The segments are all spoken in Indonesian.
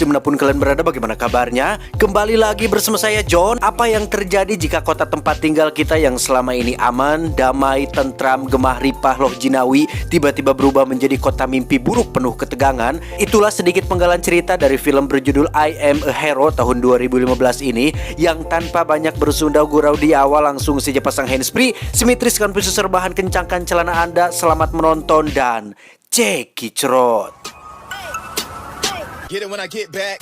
dimanapun kalian berada, bagaimana kabarnya? Kembali lagi bersama saya John. Apa yang terjadi jika kota tempat tinggal kita yang selama ini aman, damai, tentram, gemah ripah, loh jinawi tiba-tiba berubah menjadi kota mimpi buruk penuh ketegangan? Itulah sedikit penggalan cerita dari film berjudul I Am a Hero tahun 2015 ini, yang tanpa banyak bersundau gurau di awal langsung saja pasang handsfree, simetriskan posisi serbahan, kencangkan celana Anda, selamat menonton dan cekicrot. Get it when I get back.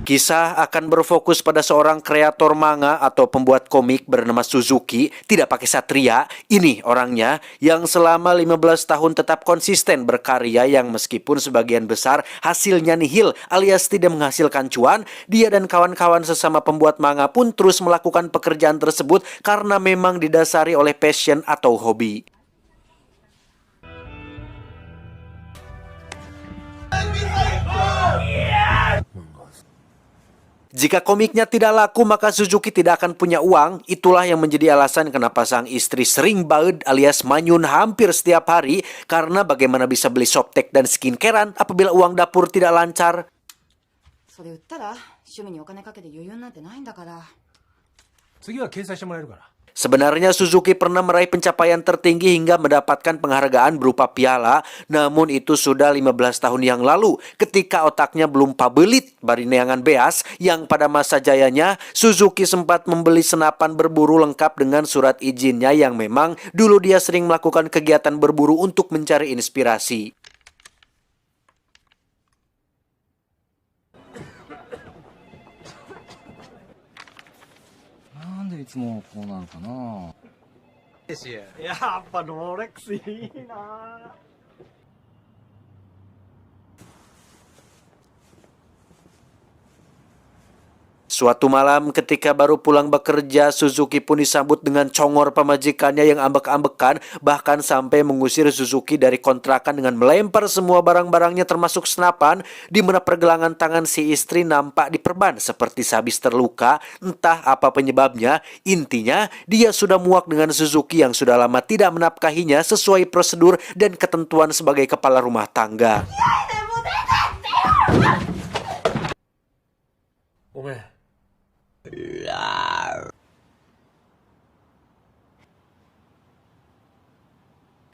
Kisah akan berfokus pada seorang kreator manga atau pembuat komik bernama Suzuki, tidak pakai satria. Ini orangnya yang selama 15 tahun tetap konsisten berkarya, yang meskipun sebagian besar hasilnya nihil alias tidak menghasilkan cuan, dia dan kawan-kawan sesama pembuat manga pun terus melakukan pekerjaan tersebut karena memang didasari oleh passion atau hobi. Jika komiknya tidak laku, maka Suzuki tidak akan punya uang. Itulah yang menjadi alasan kenapa sang istri sering baud alias manyun hampir setiap hari, karena bagaimana bisa beli softtek dan skincarean apabila uang dapur tidak lancar. Sebenarnya Suzuki pernah meraih pencapaian tertinggi hingga mendapatkan penghargaan berupa piala, namun itu sudah 15 tahun yang lalu ketika otaknya belum pabelit bari neangan beas, yang pada masa jayanya Suzuki sempat membeli senapan berburu lengkap dengan surat izinnya, yang memang dulu dia sering melakukan kegiatan berburu untuk mencari inspirasi. Suatu malam ketika baru pulang bekerja, Suzuki pun disambut dengan congor pemajikannya yang ambek-ambekan, bahkan sampai mengusir Suzuki dari kontrakan dengan melempar semua barang-barangnya termasuk senapan, di mana pergelangan tangan si istri nampak diperban seperti sehabis terluka. Entah apa penyebabnya, intinya dia sudah muak dengan Suzuki yang sudah lama tidak menafkahinya sesuai prosedur dan ketentuan sebagai kepala rumah tangga.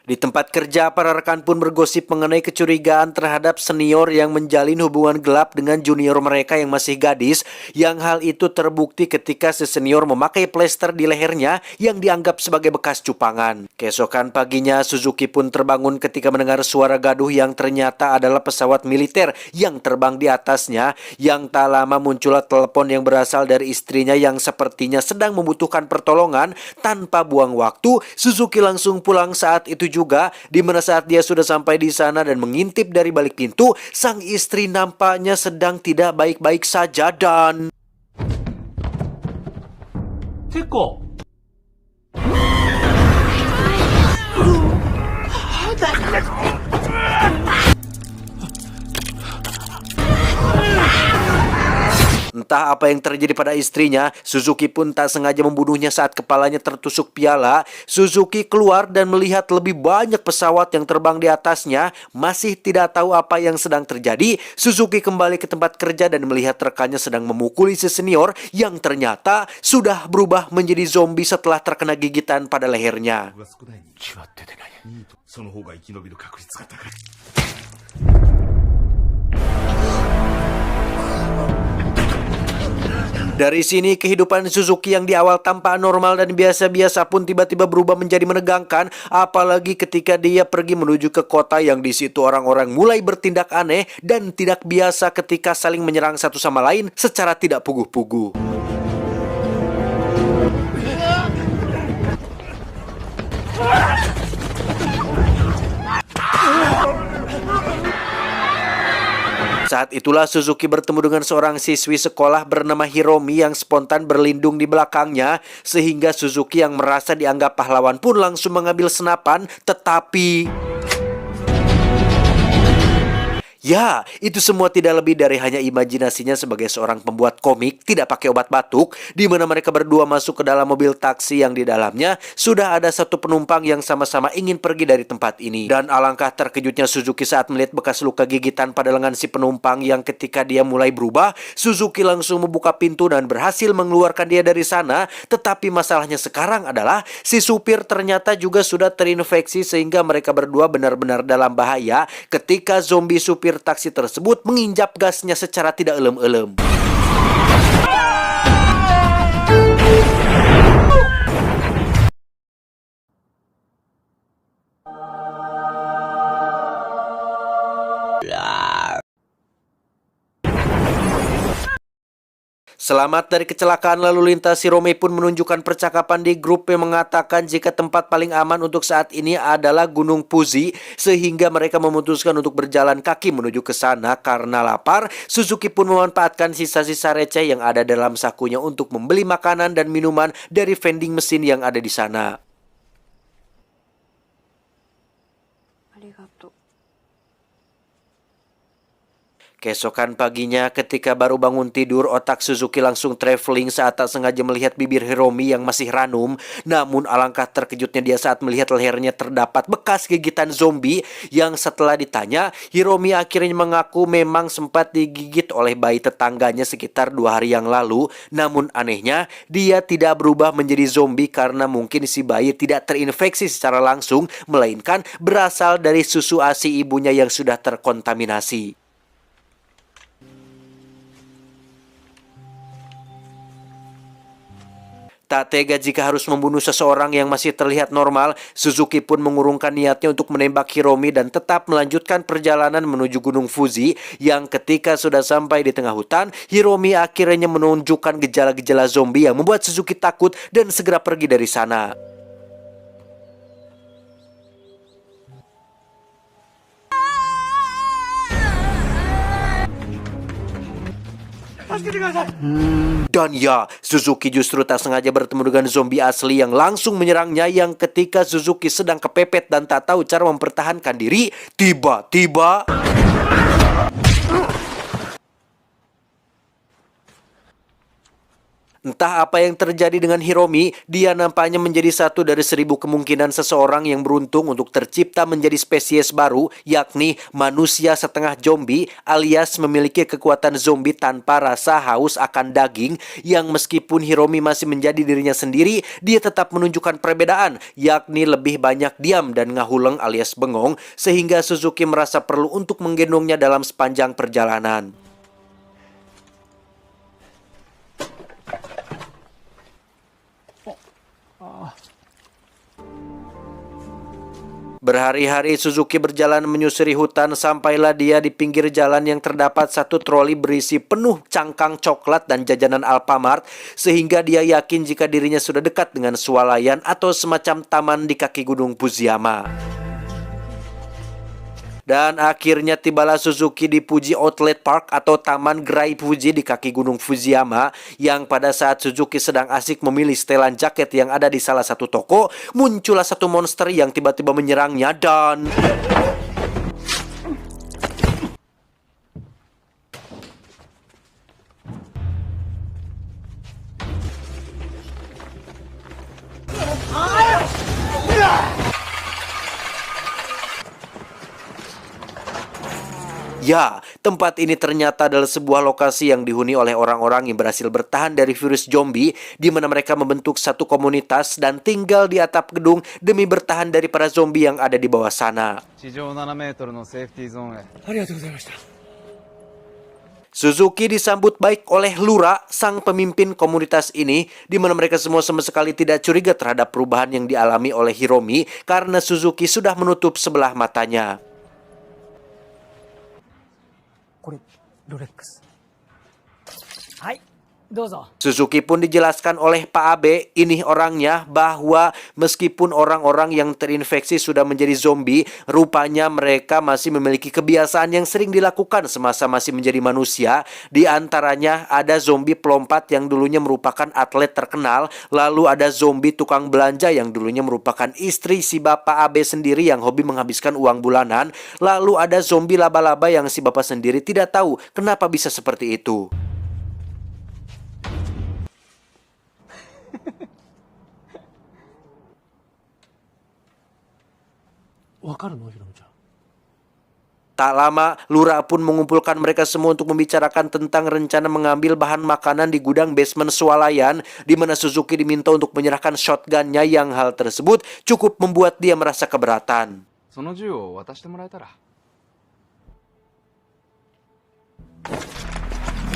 Di tempat kerja, para rekan pun bergosip mengenai kecurigaan terhadap senior yang menjalin hubungan gelap dengan junior mereka yang masih gadis, yang hal itu terbukti ketika si senior memakai plester di lehernya yang dianggap sebagai bekas cupangan. Keesokan paginya, Suzuki pun terbangun ketika mendengar suara gaduh yang ternyata adalah pesawat militer yang terbang di atasnya. Yang tak lama muncullah telepon yang berasal dari istrinya yang sepertinya sedang membutuhkan pertolongan. Tanpa buang waktu, Suzuki langsung pulang saat itu juga, di mana saat dia sudah sampai di sana dan mengintip dari balik pintu, sang istri nampaknya sedang tidak baik-baik saja dan... Teko. Entah apa yang terjadi pada istrinya, Suzuki pun tak sengaja membunuhnya saat kepalanya tertusuk piala. Suzuki keluar dan melihat lebih banyak pesawat yang terbang di atasnya. Masih tidak tahu apa yang sedang terjadi, Suzuki kembali ke tempat kerja dan melihat rekannya sedang memukuli si senior yang ternyata sudah berubah menjadi zombie setelah terkena gigitan pada lehernya. Dari sini kehidupan Suzuki yang di awal tampak normal dan biasa-biasa pun tiba-tiba berubah menjadi menegangkan, apalagi ketika dia pergi menuju ke kota yang di situ orang-orang mulai bertindak aneh dan tidak biasa ketika saling menyerang satu sama lain secara tidak puguh-puguh. Saat itulah Suzuki bertemu dengan seorang siswi sekolah bernama Hiromi yang spontan berlindung di belakangnya, sehingga Suzuki yang merasa dianggap pahlawan pun langsung mengambil senapan, tetapi... Ya, itu semua tidak lebih dari hanya imajinasinya sebagai seorang pembuat komik tidak pakai obat batuk, di mana mereka berdua masuk ke dalam mobil taksi yang di dalamnya sudah ada satu penumpang yang sama-sama ingin pergi dari tempat ini. Dan alangkah terkejutnya Suzuki saat melihat bekas luka gigitan pada lengan si penumpang yang ketika dia mulai berubah, Suzuki langsung membuka pintu dan berhasil mengeluarkan dia dari sana. Tetapi masalahnya sekarang adalah si supir ternyata juga sudah terinfeksi sehingga mereka berdua benar-benar dalam bahaya ketika zombie supir taksi tersebut menginjak gasnya secara tidak elem-elem. Selamat dari kecelakaan lalu lintas, Hiromi pun menunjukkan percakapan di grup yang mengatakan jika tempat paling aman untuk saat ini adalah Gunung Fuji, sehingga mereka memutuskan untuk berjalan kaki menuju ke sana karena lapar. Suzuki pun memanfaatkan sisa-sisa receh yang ada dalam sakunya untuk membeli makanan dan minuman dari vending mesin yang ada di sana. Keesokan paginya ketika baru bangun tidur, otak Suzuki langsung traveling saat tak sengaja melihat bibir Hiromi yang masih ranum. Namun alangkah terkejutnya dia saat melihat lehernya terdapat bekas gigitan zombie yang setelah ditanya, Hiromi akhirnya mengaku memang sempat digigit oleh bayi tetangganya sekitar 2 hari yang lalu. Namun anehnya, dia tidak berubah menjadi zombie karena mungkin si bayi tidak terinfeksi secara langsung, melainkan berasal dari susu ASI ibunya yang sudah terkontaminasi. Tak tega jika harus membunuh seseorang yang masih terlihat normal, Suzuki pun mengurungkan niatnya untuk menembak Hiromi dan tetap melanjutkan perjalanan menuju Gunung Fuji, yang ketika sudah sampai di tengah hutan, Hiromi akhirnya menunjukkan gejala-gejala zombie yang membuat Suzuki takut dan segera pergi dari sana. Dan ya, Suzuki justru tak sengaja bertemu dengan zombie asli yang langsung menyerangnya, yang ketika Suzuki sedang kepepet dan tak tahu cara mempertahankan diri, tiba-tiba entah apa yang terjadi dengan Hiromi, dia nampaknya menjadi satu dari 1000 kemungkinan seseorang yang beruntung untuk tercipta menjadi spesies baru, yakni manusia setengah zombie, alias memiliki kekuatan zombie tanpa rasa haus akan daging, yang meskipun Hiromi masih menjadi dirinya sendiri, dia tetap menunjukkan perbedaan, yakni lebih banyak diam dan ngahuleng alias bengong, sehingga Suzuki merasa perlu untuk menggendongnya dalam sepanjang perjalanan. Berhari-hari Suzuki berjalan menyusuri hutan, sampailah dia di pinggir jalan yang terdapat satu troli berisi penuh cangkang coklat dan jajanan Alfamart, sehingga dia yakin jika dirinya sudah dekat dengan swalayan atau semacam taman di kaki Gunung Fujiyama. Dan akhirnya tibalah Suzuki di Fuji Outlet Park atau Taman Gerai Fuji di kaki Gunung Fujiyama, yang pada saat Suzuki sedang asik memilih setelan jaket yang ada di salah satu toko, muncullah satu monster yang tiba-tiba menyerangnya dan... Ya, tempat ini ternyata adalah sebuah lokasi yang dihuni oleh orang-orang yang berhasil bertahan dari virus zombie, di mana mereka membentuk satu komunitas dan tinggal di atap gedung demi bertahan dari para zombie yang ada di bawah sana. Suzuki disambut baik oleh Lura, sang pemimpin komunitas ini, di mana mereka semua sama sekali tidak curiga terhadap perubahan yang dialami oleh Hiromi karena Suzuki sudah menutup sebelah matanya. Suzuki pun dijelaskan oleh Pak Abe, ini orangnya, bahwa meskipun orang-orang yang terinfeksi sudah menjadi zombie, rupanya mereka masih memiliki kebiasaan yang sering dilakukan semasa masih menjadi manusia. Di antaranya ada zombie pelompat yang dulunya merupakan atlet terkenal, lalu ada zombie tukang belanja yang dulunya merupakan istri si Bapak Abe sendiri yang hobi menghabiskan uang bulanan, lalu ada zombie laba-laba yang si Bapak sendiri tidak tahu kenapa bisa seperti itu. Tak lama, Lura pun mengumpulkan mereka semua untuk membicarakan tentang rencana mengambil bahan makanan di gudang basement swalayan, di mana Suzuki diminta untuk menyerahkan shotgunnya yang hal tersebut cukup membuat dia merasa keberatan. その銃を渡してもらえたら。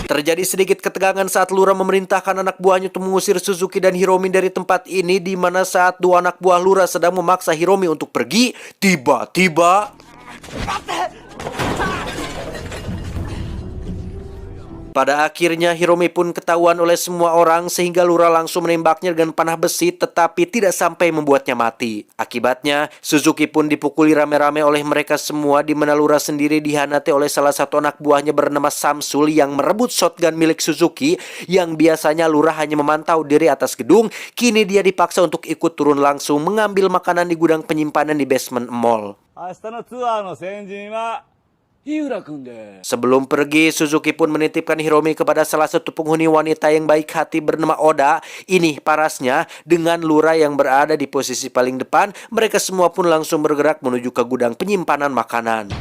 Terjadi sedikit ketegangan saat Lura memerintahkan anak buahnya untuk mengusir Suzuki dan Hiromi dari tempat ini, di mana saat dua anak buah Lura sedang memaksa Hiromi untuk pergi, tiba-tiba pada akhirnya Hiromi pun ketahuan oleh semua orang sehingga Lura langsung menembaknya dengan panah besi, tetapi tidak sampai membuatnya mati. Akibatnya Suzuki pun dipukuli rame-rame oleh mereka semua, di mana Lura sendiri dihianati oleh salah satu anak buahnya bernama Samsul yang merebut shotgun milik Suzuki. Yang biasanya Lura hanya memantau dari atas gedung, kini dia dipaksa untuk ikut turun langsung mengambil makanan di gudang penyimpanan di basement mall. Sebelum pergi, Suzuki pun menitipkan Hiromi kepada salah satu penghuni wanita yang baik hati bernama Oda. Ini parasnya, dengan Lura yang berada di posisi paling depan, mereka semua pun langsung bergerak menuju ke gudang penyimpanan makanan.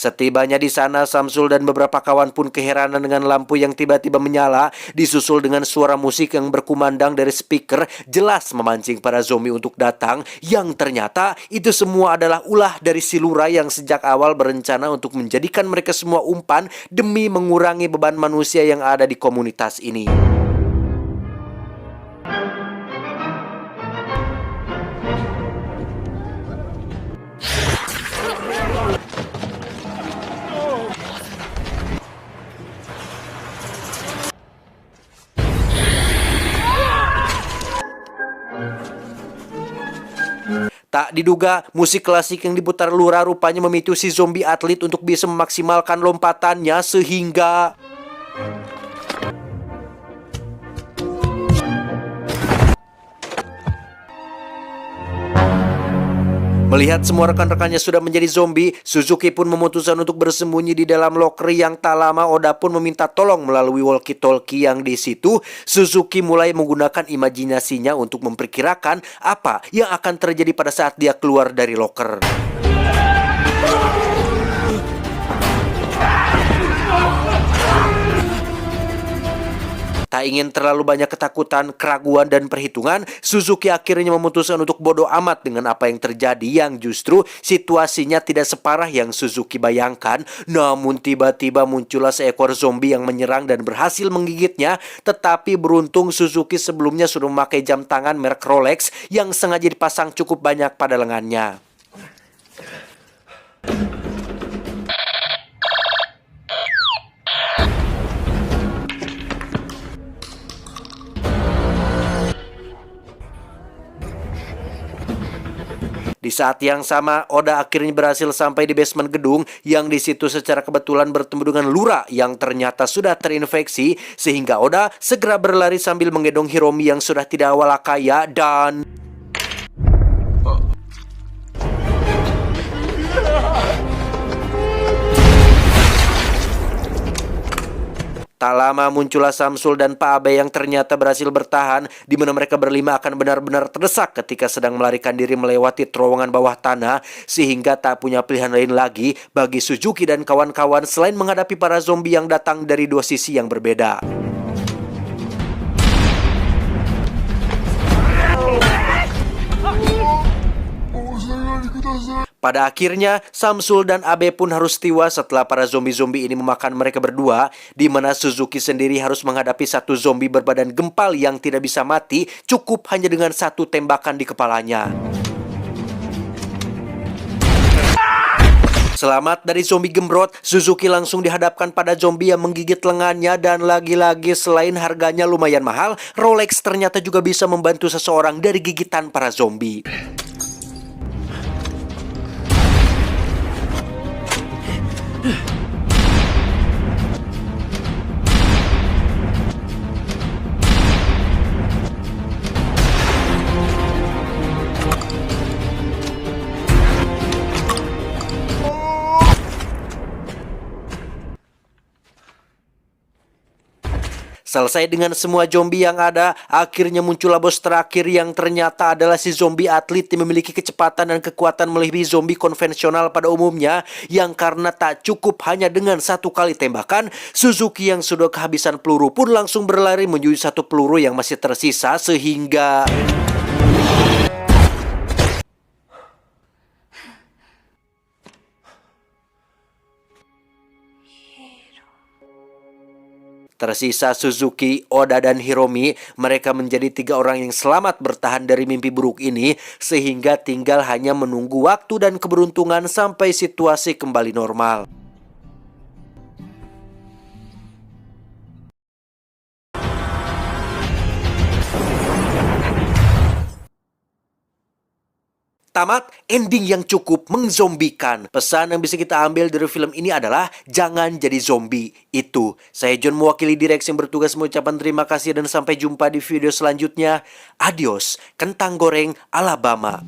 Setibanya di sana, Samsul dan beberapa kawan pun keheranan dengan lampu yang tiba-tiba menyala, disusul dengan suara musik yang berkumandang dari speaker, jelas memancing para zombie untuk datang, yang ternyata itu semua adalah ulah dari si Lura yang sejak awal berencana untuk menjadikan mereka semua umpan demi mengurangi beban manusia yang ada di komunitas ini. Tak diduga, musik klasik yang diputar Lura rupanya memicu si zombie atlet untuk bisa memaksimalkan lompatannya sehingga melihat semua rekan-rekannya sudah menjadi zombie, Suzuki pun memutuskan untuk bersembunyi di dalam loker yang tak lama Oda pun meminta tolong melalui walkie-talkie yang di situ. Suzuki mulai menggunakan imajinasinya untuk memperkirakan apa yang akan terjadi pada saat dia keluar dari loker. Tak ingin terlalu banyak ketakutan, keraguan, dan perhitungan, Suzuki akhirnya memutuskan untuk bodoh amat dengan apa yang terjadi, yang justru situasinya tidak separah yang Suzuki bayangkan. Namun tiba-tiba muncullah seekor zombie yang menyerang dan berhasil menggigitnya. Tetapi beruntung Suzuki sebelumnya sudah memakai jam tangan merek Rolex yang sengaja dipasang cukup banyak pada lengannya. Di saat yang sama, Oda akhirnya berhasil sampai di basement gedung yang di situ secara kebetulan bertemu dengan Lura yang ternyata sudah terinfeksi, sehingga Oda segera berlari sambil menggendong Hiromi yang sudah tidak walakaya dan tak lama muncullah Samsul dan Pak Abe yang ternyata berhasil bertahan, di mana mereka berlima akan benar-benar terdesak ketika sedang melarikan diri melewati terowongan bawah tanah, sehingga tak punya pilihan lain lagi bagi Suzuki dan kawan-kawan selain menghadapi para zombie yang datang dari dua sisi yang berbeda. Pada akhirnya, Samsul dan Abe pun harus tewas setelah para zombie-zombie ini memakan mereka berdua, di mana Suzuki sendiri harus menghadapi satu zombie berbadan gempal yang tidak bisa mati, cukup hanya dengan satu tembakan di kepalanya. Selamat dari zombie gembrot, Suzuki langsung dihadapkan pada zombie yang menggigit lengannya dan lagi-lagi selain harganya lumayan mahal, Rolex ternyata juga bisa membantu seseorang dari gigitan para zombie. Selesai dengan semua zombie yang ada, akhirnya muncullah bos terakhir yang ternyata adalah si zombie atlet yang memiliki kecepatan dan kekuatan melebihi zombie konvensional pada umumnya, yang karena tak cukup hanya dengan satu kali tembakan, Suzuki yang sudah kehabisan peluru pun langsung berlari menuju satu peluru yang masih tersisa sehingga... Tersisa Suzuki, Oda, dan Hiromi. Mereka menjadi 3 orang yang selamat bertahan dari mimpi buruk ini, sehingga tinggal hanya menunggu waktu dan keberuntungan sampai situasi kembali normal. Tamat, ending yang cukup menzombikan. Pesan yang bisa kita ambil dari film ini adalah jangan jadi zombie. Itu. Saya John mewakili direksi yang bertugas mengucapkan terima kasih dan sampai jumpa di video selanjutnya. Adios, kentang goreng Alabama.